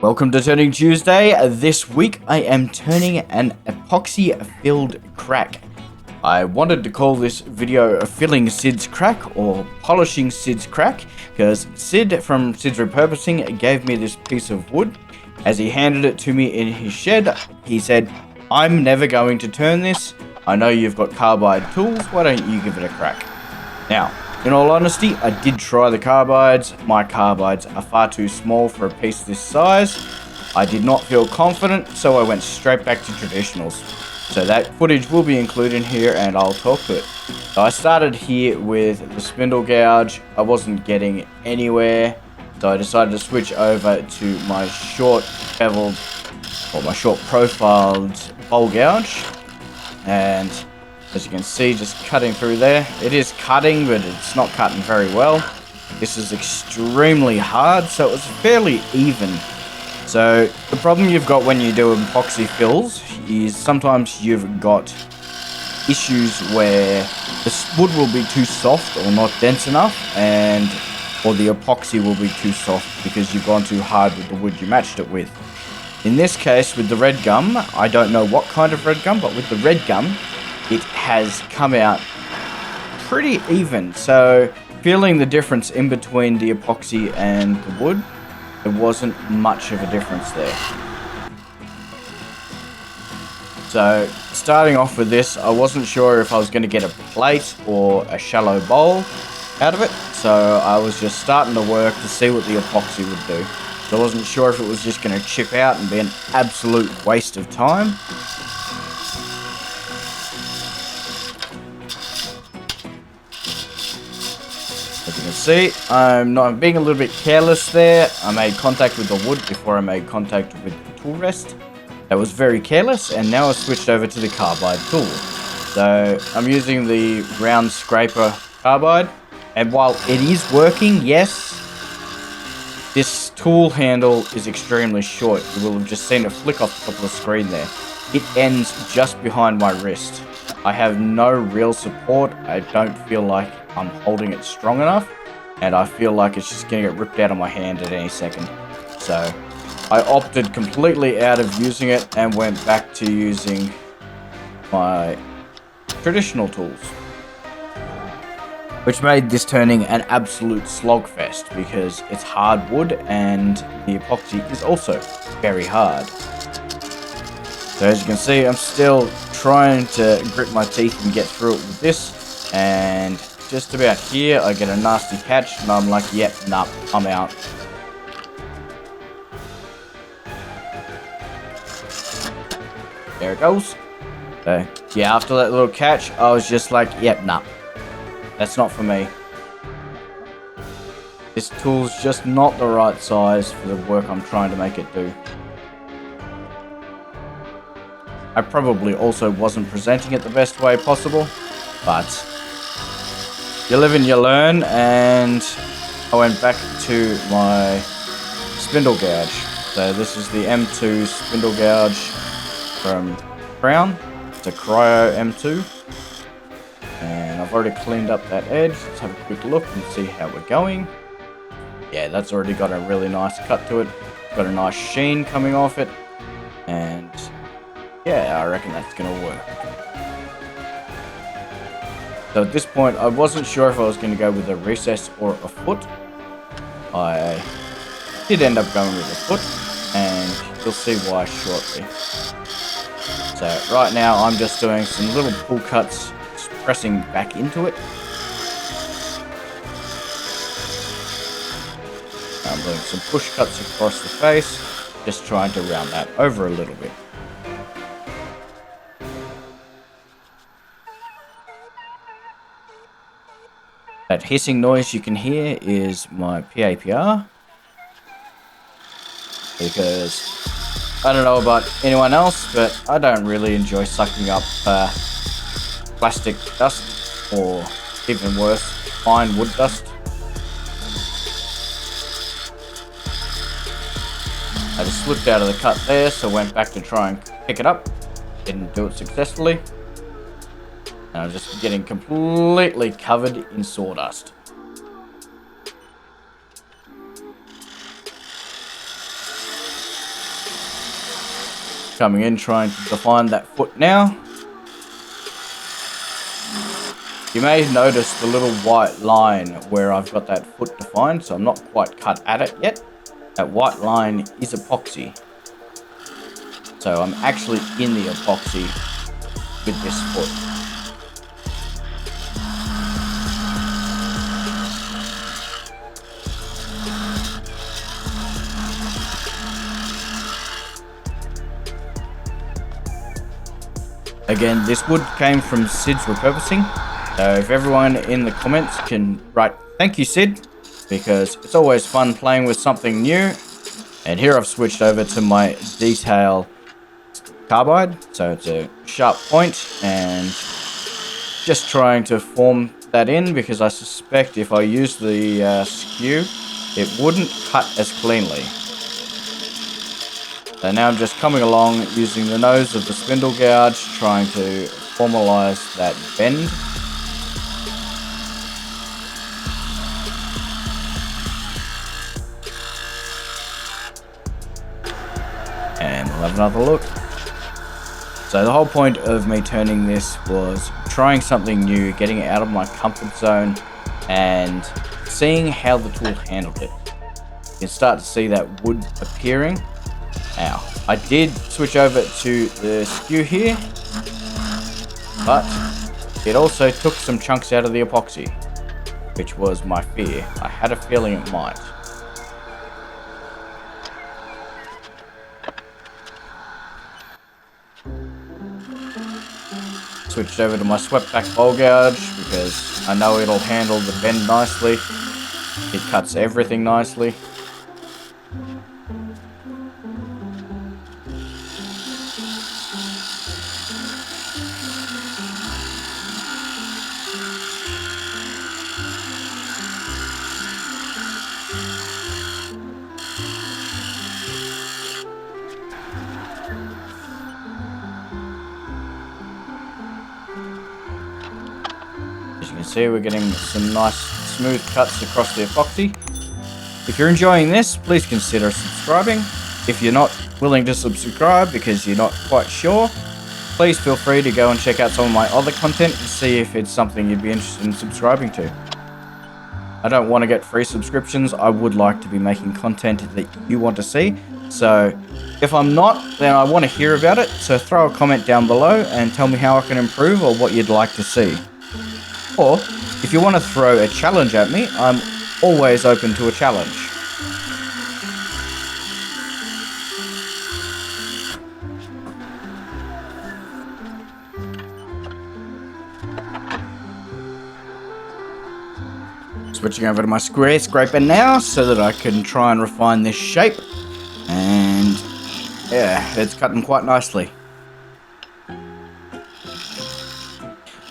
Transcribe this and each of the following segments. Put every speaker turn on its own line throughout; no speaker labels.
Welcome to Turning Tuesday. This week I am turning an epoxy filled crack. I wanted to call this video filling Sid's crack or polishing Sid's crack because Sid from Sid's Repurposing gave me this piece of wood. As he handed it to me in his shed, he said, "I'm never going to turn this. I know you've got Carbide tools, why don't you give it a crack?" Now, in all honesty, I did try the Carbides. My Carbides are far too small for a piece this size. I did not feel confident, so I went straight back to traditionals. So that footage will be included here and I'll talk to it. So I started here with the spindle gouge. I wasn't getting anywhere, so I decided to switch over to my short beveled, or my short profiled bowl gouge. And as you can see, just cutting through there. It is cutting, but it's not cutting very well. This is extremely hard, so it's fairly even. So the problem you've got when you do epoxy fills is sometimes you've got issues where the wood will be too soft or not dense enough, or the epoxy will be too soft because you've gone too hard with the wood you matched it with. In this case, with the Redgum, I don't know what kind of Redgum, but with the Redgum, it has come out pretty even. So feeling the difference in between the epoxy and the wood, there wasn't much of a difference there. So starting off with this, I wasn't sure if I was going to get a plate or a shallow bowl out of it. So I was just starting to work to see what the epoxy would do. So I wasn't sure if it was just going to chip out and be an absolute waste of time. As you can see, I'm being a little bit careless there. I made contact with the wood before I made contact with the tool rest. That was very careless, and now I've switched over to the Carbide tool. So I'm using the round scraper Carbide, and while it is working, yes, this tool handle is extremely short. You will have just seen it flick off the top of the screen there. It ends just behind my wrist. I have no real support. I don't feel like I'm holding it strong enough, and I feel like it's just going to get ripped out of my hand at any second. So I opted completely out of using it and went back to using my traditional tools, which made this turning an absolute slogfest because it's hard wood and the epoxy is also very hard. So as you can see, I'm still trying to grit my teeth and get through it with this, and just about here I get a nasty catch and I'm like, yep, nah, I'm out. There it goes. So yeah, after that little catch, I was just like, yep, nah, that's not for me. This tool's just not the right size for the work I'm trying to make it do. I probably also wasn't presenting it the best way possible, but you live and you learn, and I went back to my spindle gouge. So this is the M2 spindle gouge from Crown. It's a Cryo M2. And I've already cleaned up that edge. Let's have a quick look and see how we're going. Yeah, that's already got a really nice cut to it. Got a nice sheen coming off it. And yeah, I reckon that's going to work. So at this point, I wasn't sure if I was going to go with a recess or a foot. I did end up going with a foot, and you'll see why shortly. So right now, I'm just doing some little pull cuts, just pressing back into it. I'm doing some push cuts across the face, just trying to round that over a little bit. That hissing noise you can hear is my PAPR, because I don't know about anyone else, but I don't really enjoy sucking up plastic dust, or even worse, fine wood dust. I just slipped out of the cut there, so went back to try and pick it up. Didn't do it successfully. And I'm just getting completely covered in sawdust. Coming in, trying to define that foot now. You may notice the little white line where I've got that foot defined, so I'm not quite cut at it yet. That white line is epoxy. So I'm actually in the epoxy with this foot. Again, this wood came from Sid's Repurposing. So if everyone in the comments can write thank you Sid, because it's always fun playing with something new. And here I've switched over to my detail Carbide, so it's a sharp point, and just trying to form that in because I suspect if I use the skew, it wouldn't cut as cleanly. So now I'm just coming along using the nose of the spindle gouge, trying to formalize that bend. And we'll have another look. So the whole point of me turning this was trying something new, getting it out of my comfort zone, and seeing how the tool handled it. You can start to see that wood appearing. Now, I did switch over to the skew here, but it also took some chunks out of the epoxy, which was my fear. I had a feeling it might. Switched over to my swept back bowl gouge because I know it'll handle the bend nicely. It cuts everything nicely. As you can see, we're getting some nice smooth cuts across the epoxy. If you're enjoying this, please consider subscribing. If you're not willing to subscribe because you're not quite sure, please feel free to go and check out some of my other content and see if it's something you'd be interested in subscribing to. I don't want to get free subscriptions. I would like to be making content that you want to see. So if I'm not, then I want to hear about it. So throw a comment down below and tell me how I can improve or what you'd like to see. Or if you want to throw a challenge at me, I'm always open to a challenge. Switching over to my square scraper now so that I can try and refine this shape. And yeah, it's cutting quite nicely.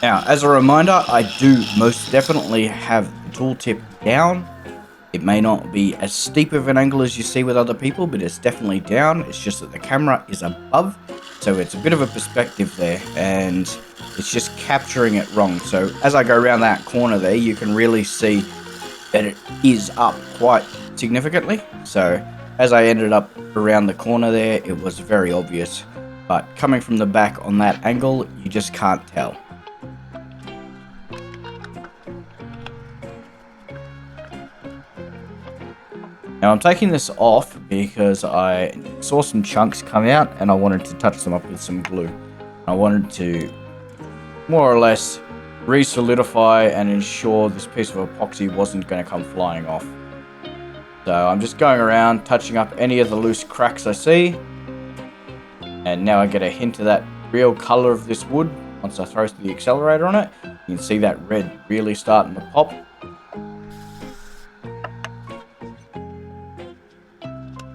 Now, as a reminder, I do most definitely have the tooltip down. It may not be as steep of an angle as you see with other people, but it's definitely down. It's just that the camera is above, so it's a bit of a perspective there, and it's just capturing it wrong. So as I go around that corner there, you can really see that it is up quite significantly. So as I ended up around the corner there, it was very obvious. But coming from the back on that angle, you just can't tell. Now I'm taking this off because I saw some chunks come out and I wanted to touch them up with some glue. I wanted to more or less re-solidify and ensure this piece of epoxy wasn't going to come flying off. So I'm just going around touching up any of the loose cracks I see. And now I get a hint of that real color of this wood. Once I throw the accelerator on it, you can see that red really starting to pop.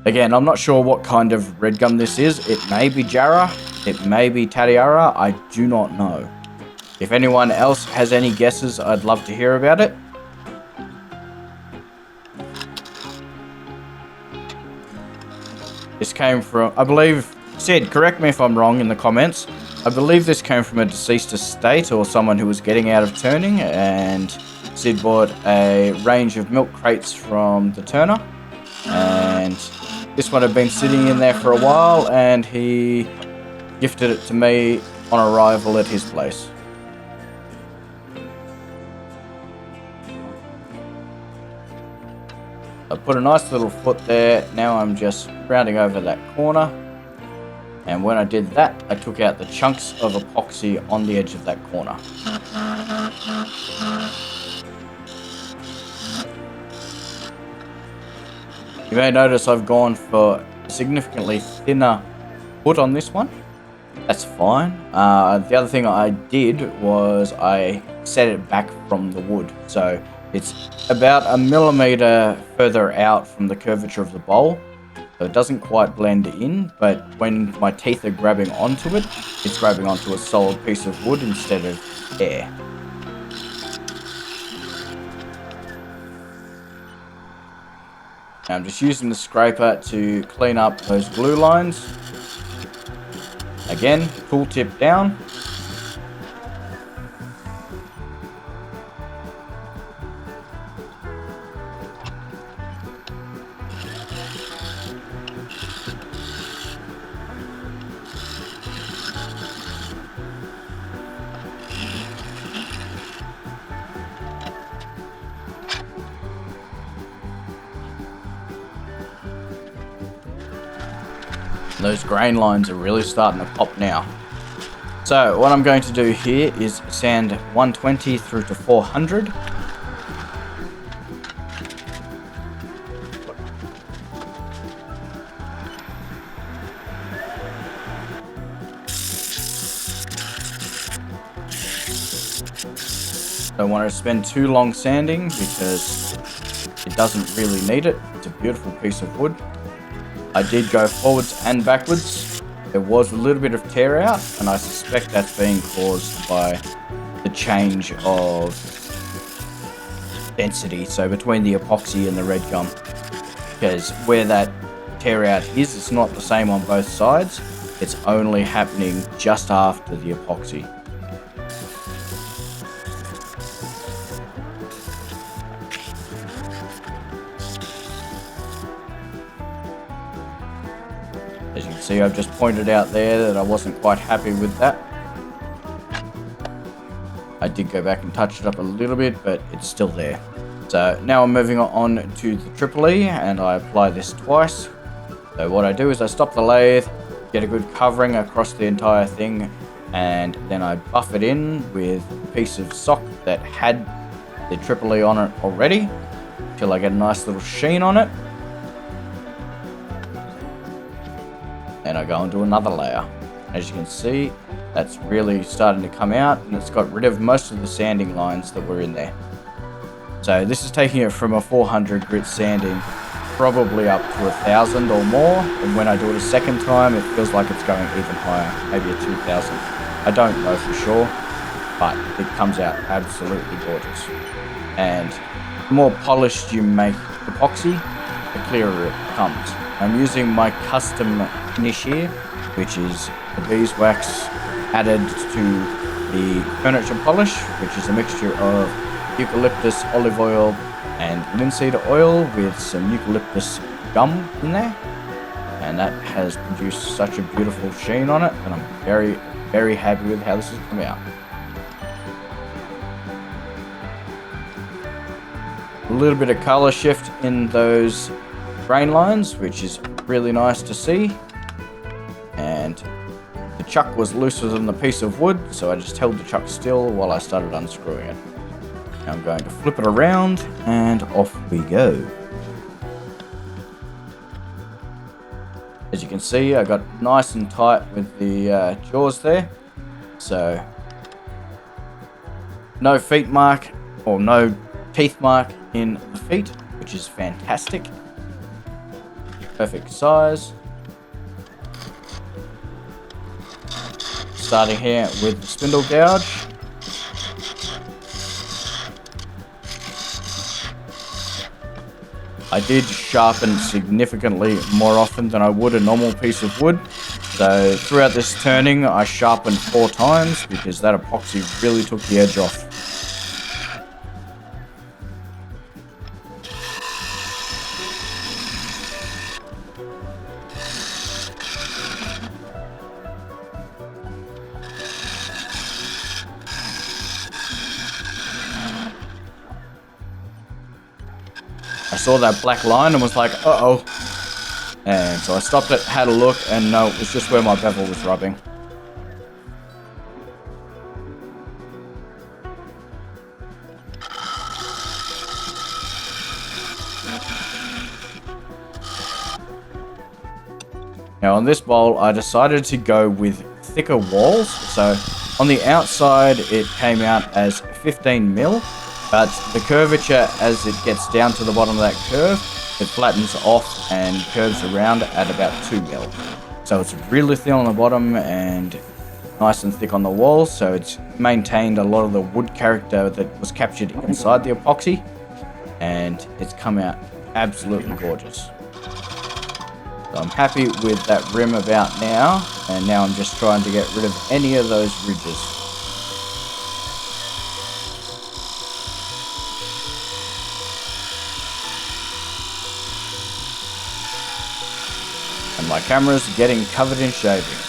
Again, I'm not sure what kind of Redgum this is. It may be Jarrah, it may be Tatiara, I do not know. If anyone else has any guesses, I'd love to hear about it. This came from, I believe, Sid, correct me if I'm wrong in the comments. I believe this came from a deceased estate or someone who was getting out of turning, and Sid bought a range of milk crates from the turner. And This one had been sitting in there for a while, and he gifted it to me on arrival at his place. I put a nice little foot there. Now I'm just rounding over that corner. And when I did that, I took out the chunks of epoxy on the edge of that corner. You may notice I've gone for a significantly thinner foot on this one. That's fine. The other thing I did was I set it back from the wood. So it's about 1 millimeter further out from the curvature of the bowl. So it doesn't quite blend in, but when my teeth are grabbing onto it, it's grabbing onto a solid piece of wood instead of air. Now I'm just using the scraper to clean up those glue lines. Again, tooltip down. Those grain lines are really starting to pop now. So what I'm going to do here is sand 120 through to 400. Don't want to spend too long sanding because it doesn't really need it. It's a beautiful piece of wood. I did go forwards and backwards. There was a little bit of tear out, and I suspect that's being caused by the change of density, so between the epoxy and the Redgum. Because where that tear out is, it's not the same on both sides. It's only happening just after the epoxy. As you can see, I've just pointed out there that I wasn't quite happy with that. I did go back and touch it up a little bit, but it's still there. So now I'm moving on to the Triple E, and I apply this twice. So what I do is I stop the lathe, get a good covering across the entire thing, and then I buff it in with a piece of sock that had the Triple E on it already, till I get a nice little sheen on it. Then I go into another layer. As you can see, that's really starting to come out, and it's got rid of most of the sanding lines that were in there. So this is taking it from a 400 grit sanding probably up to 1,000 or more, and when I do it a second time it feels like it's going even higher, maybe a 2,000. I don't know for sure, but it comes out absolutely gorgeous. And the more polished you make epoxy, the clearer it comes. I'm using my custom finish here, which is the beeswax added to the furniture polish, which is a mixture of eucalyptus olive oil and linseed oil with some eucalyptus gum in there, and that has produced such a beautiful sheen on it, and I'm very, very happy with how this has come out. A little bit of color shift in those grain lines, which is really nice to see. And the chuck was looser than the piece of wood, so I just held the chuck still while I started unscrewing it. Now I'm going to flip it around, and off we go. As you can see, I got nice and tight with the jaws there, so no feet mark or no teeth mark in the feet, which is fantastic. Perfect size. Starting here with the spindle gouge. I did sharpen significantly more often than I would a normal piece of wood. So throughout this turning, I sharpened 4 times because that epoxy really took the edge off. saw that black line and was like, uh-oh. And so I stopped it, had a look, and no, it was just where my bevel was rubbing. Now on this bowl, I decided to go with thicker walls. So on the outside, it came out as 15 mil, but the curvature as it gets down to the bottom of that curve, it flattens off and curves around at about 2 mil. So it's really thin on the bottom and nice and thick on the walls. So it's maintained a lot of the wood character that was captured inside the epoxy, and it's come out absolutely gorgeous. So I'm happy with that rim about now, and now I'm just trying to get rid of any of those ridges. And my camera's getting covered in shavings.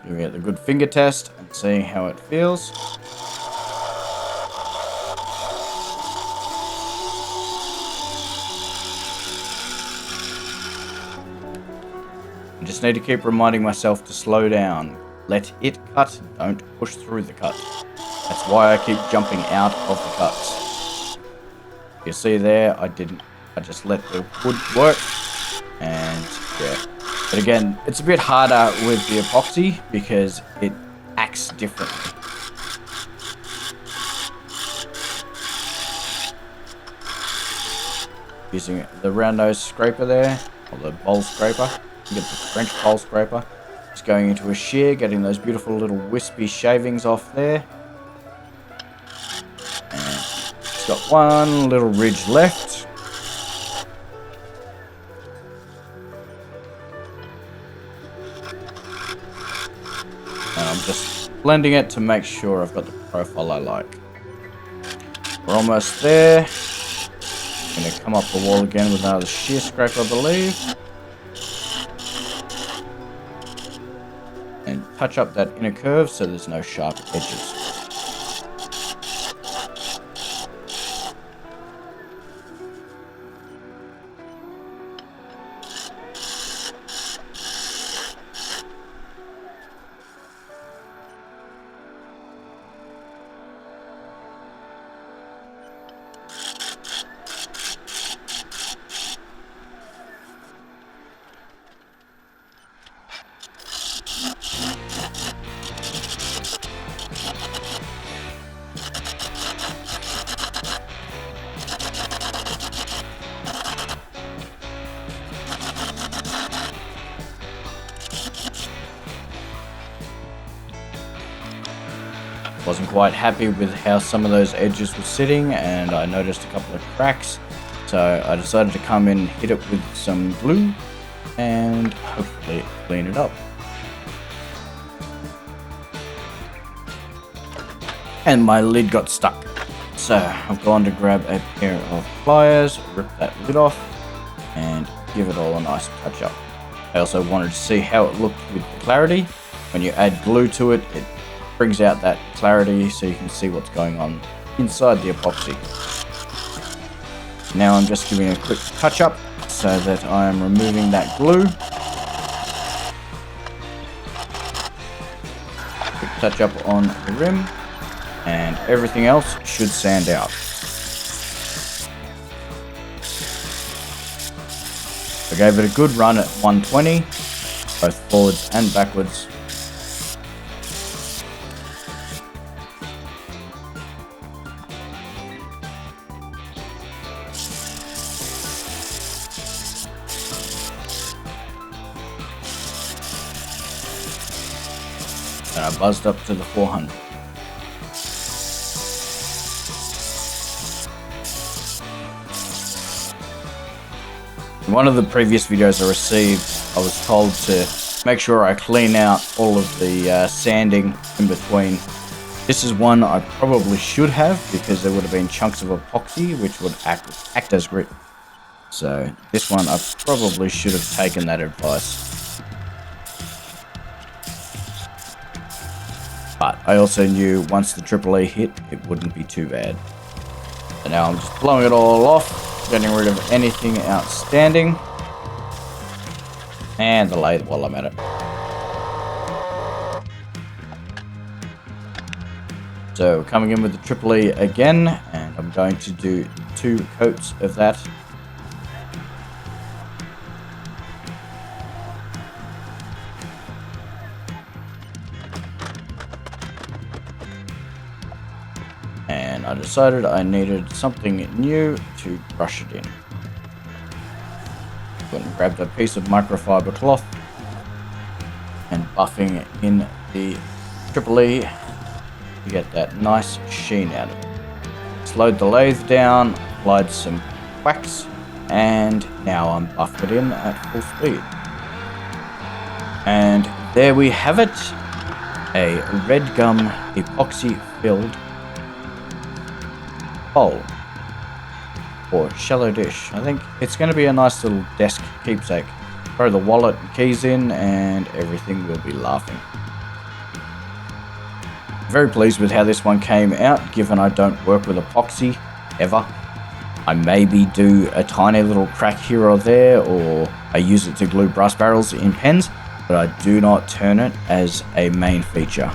Giving it a good finger test and seeing how it feels. I just need to keep reminding myself to slow down. Let it cut, don't push through the cut. That's why I keep jumping out of the cuts. You see there, I just let the wood work, and yeah. But again, it's a bit harder with the epoxy because it acts differently. Using the round nose scraper there, or the bowl scraper, you get the French bowl scraper. Just going into a shear, getting those beautiful little wispy shavings off there. And it's got one little ridge left. And I'm just blending it to make sure I've got the profile I like. We're almost there. I'm going to come up the wall again with another shear scrape, I believe. And touch up that inner curve so there's no sharp edges. Wasn't quite happy with how some of those edges were sitting, and I noticed a couple of cracks, so I decided to come in, hit it with some glue and hopefully clean it up. And my lid got stuck, so I've gone to grab a pair of pliers, rip that lid off and give it all a nice touch up. I also wanted to see how it looked with the clarity. When you add glue to it, it brings out that clarity so you can see what's going on inside the epoxy. Now I'm just giving a quick touch up so that I am removing that glue. Quick touch up on the rim, and everything else should sand out. I gave it a good run at 120, both forwards and backwards. And I buzzed up to the 400. In one of the previous videos I received, I was told to make sure I clean out all of the sanding in between. This is one I probably should have, because there would have been chunks of epoxy which would act as grip. So this one I probably should have taken that advice. But I also knew once the AAA hit, it wouldn't be too bad. So now I'm just blowing it all off, getting rid of anything outstanding. And the lathe while I'm at it. So coming in with the AAA again, and I'm going to do 2 coats of that. And I decided I needed something new to brush it in. Went and grabbed a piece of microfiber cloth and buffing in the AAE to get that nice sheen out of it. Slowed the lathe down, applied some wax, and now I'm buffing it in at full speed. And there we have it, a Redgum epoxy filled bowl or shallow dish. I think it's going to be a nice little desk keepsake. Throw the wallet and keys in and everything will be laughing. Very pleased with how this one came out, given I don't work with epoxy ever. I maybe do a tiny little crack here or there, or I use it to glue brass barrels in pens, but I do not turn it as a main feature.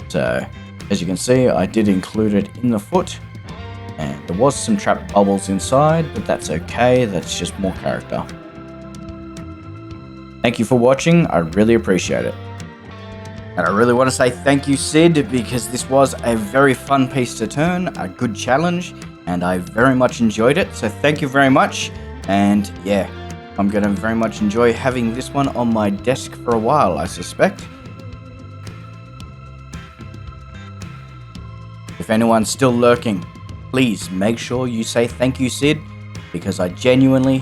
So as you can see, I did include it in the foot, and there was some trapped bubbles inside, but that's okay, that's just more character. Thank you for watching, I really appreciate it. And I really want to say thank you, Sid, because this was a very fun piece to turn, a good challenge, and I very much enjoyed it, so thank you very much. And yeah, I'm going to very much enjoy having this one on my desk for a while, I suspect. If anyone's still lurking, please make sure you say thank you, Sid, because I genuinely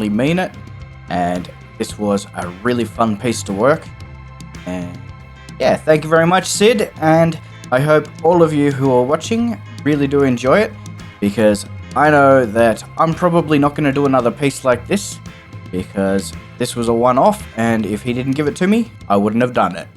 mean it, and this was a really fun piece to work. And yeah, thank you very much, Sid, and I hope all of you who are watching really do enjoy it, because I know that I'm probably not going to do another piece like this, because this was a one-off, and if he didn't give it to me, I wouldn't have done it.